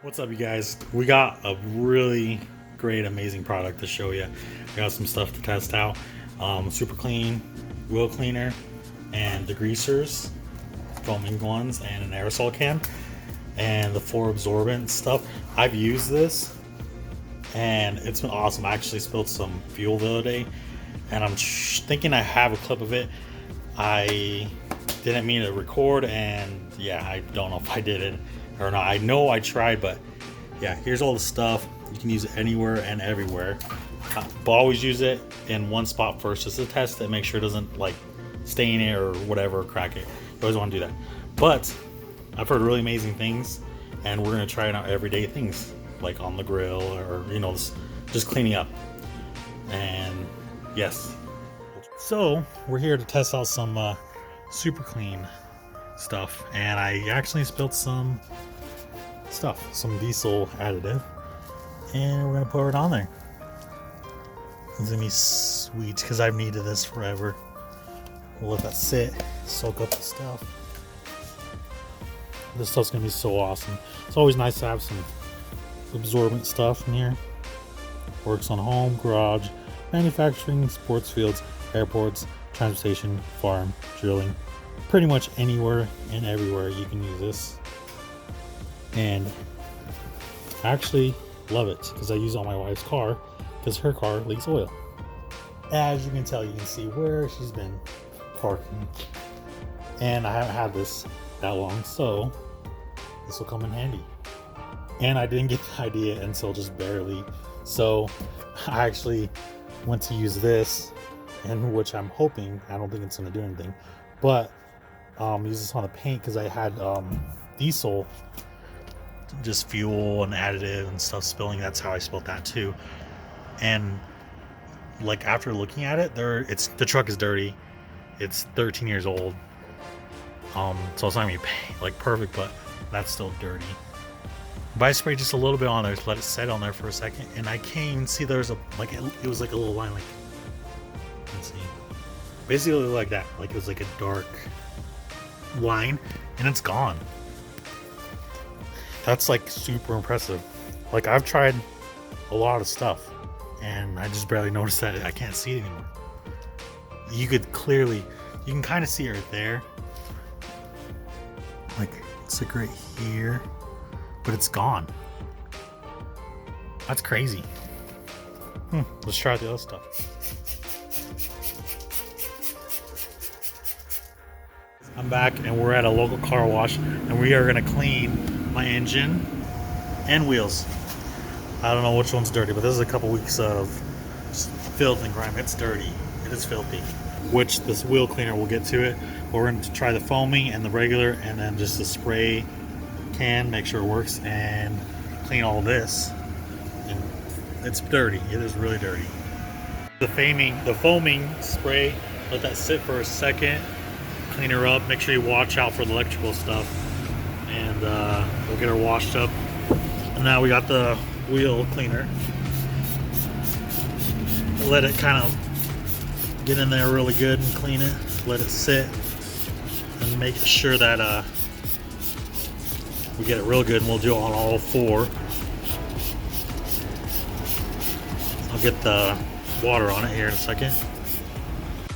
What's up, you guys? We got a really great, amazing product to show you. We got some stuff to test out. Superclean wheel cleaner and degreasers, foaming ones, and an aerosol can, and the 4 absorbent stuff. I've used this and it's been awesome. I actually spilled some fuel the other day, and I'm thinking I have a clip of it. I didn't mean to record, and yeah, I don't know if I did it or not. I know I tried, but yeah, here's all the stuff. You can use it anywhere and everywhere, but always use it in one spot first just to test it, make sure it doesn't like stain it or whatever, or crack it. You always want to do that. But I've heard really amazing things, and we're gonna try it out everyday things like on the grill, or just cleaning up. And yes, so we're here to test out some super clean stuff, and I actually spilled some diesel additive, and we're gonna pour it on there. It's gonna be sweet because I've needed this forever. We'll let that sit, soak up the stuff. This stuff's gonna be so awesome. It's always nice to have some absorbent stuff in here. Works on home, garage, manufacturing, sports fields, airports, transportation, farm, drilling. Pretty much anywhere and everywhere you can use this. And I actually love it because I use it on my wife's car because her car leaks oil. As you can tell, you can see where she's been parking. And I haven't had this that long, so this will come in handy. And I didn't get the idea until just barely. So I actually went to use this, and which I'm hoping, I don't think it's gonna do anything, but use this on the paint because I had diesel, just fuel and additive and stuff spilling. That's how I spilled that too. And like after looking at it, the truck is dirty. It's 13 years old. So it's not gonna be like perfect, but that's still dirty. But I sprayed just a little bit on there to let it set on there for a second, and I can't even see there's a it was like a little line, like, let's see, basically like that, like it was like a dark line, and it's gone. That's like super impressive. Like I've tried a lot of stuff, and I just barely noticed that I can't see it anymore. You can kind of see it right there. Like it's like right here, but it's gone. That's crazy. Let's try the other stuff. I'm back, and we're at a local car wash, and we are gonna clean my engine and wheels. I don't know which one's dirty, but this is a couple weeks of filth and grime. It's dirty. It is filthy. Which this wheel cleaner will get to it. But we're going to try the foaming and the regular, and then just the spray can, make sure it works, and clean all this. And it's dirty. It is really dirty. The foaming spray, let that sit for a second. Clean her up. Make sure you watch out for the electrical stuff, and we'll get her washed up. And now we got the wheel cleaner. Let it kind of get in there really good and clean it. Let it sit and make sure that we get it real good, and we'll do it on all 4. I'll get the water on it here in a second.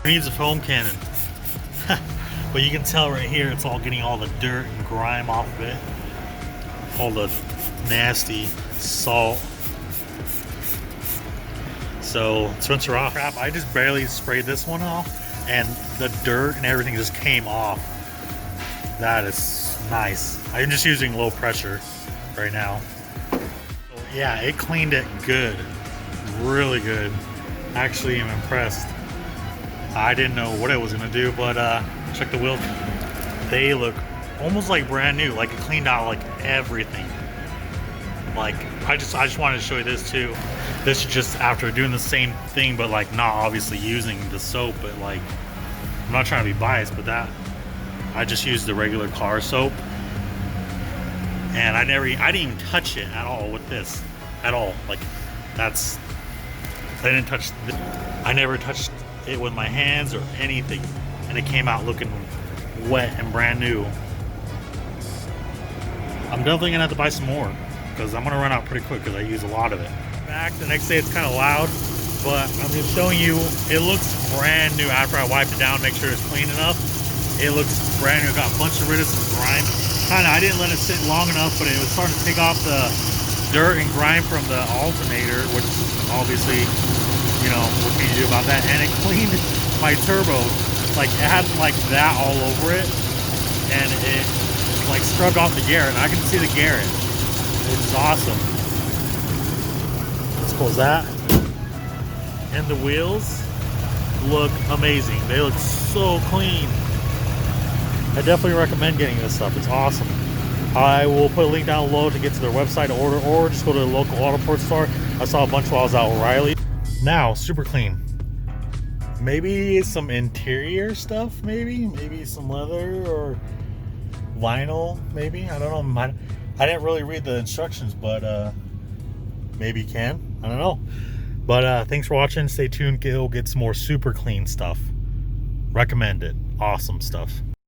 It needs a foam cannon. But you can tell right here, it's all getting all the dirt and grime off of it. All the nasty salt. So let's rinse her off. Crap, I just barely sprayed this one off, and the dirt and everything just came off. That is nice. I'm just using low pressure right now. So yeah, it cleaned it good. Really good. Actually, I'm impressed. I didn't know what it was gonna do, but check the wheels. They look almost like brand new. Like it cleaned out like everything. Like I just wanted to show you this too. This is just after doing the same thing, but like not obviously using the soap, but like I'm not trying to be biased, but I just used the regular car soap, and I didn't even touch it at all with this at all. Like I never touched it with my hands or anything, and it came out looking wet and brand new. I'm definitely gonna have to buy some more. because I'm gonna run out pretty quick because I use a lot of it. Back the next day, it's kind of loud, but I'm just showing you. It looks brand new after I wiped it down, make sure it's clean enough. It looks brand new. Got a bunch of rid of some grime. I didn't let it sit long enough, but it was starting to take off the dirt and grime from the alternator, which obviously, you know, what can you do about that? And it cleaned my turbo. Like, it had like that all over it, and it like scrubbed off the Garrett. I can see the Garrett, which is awesome. Let's close that. And the wheels look amazing. They look so clean. I definitely recommend getting this stuff. It's awesome. I will put a link down below to get to their website to order, or just go to the local auto parts store. I saw a bunch while I was out with Riley. Now, Superclean. Maybe some interior stuff, maybe some leather or vinyl, maybe. I don't know. I didn't really read the instructions, but maybe you can. I don't know. But thanks for watching. Stay tuned. Go get some more Superclean stuff. Recommend it. Awesome stuff.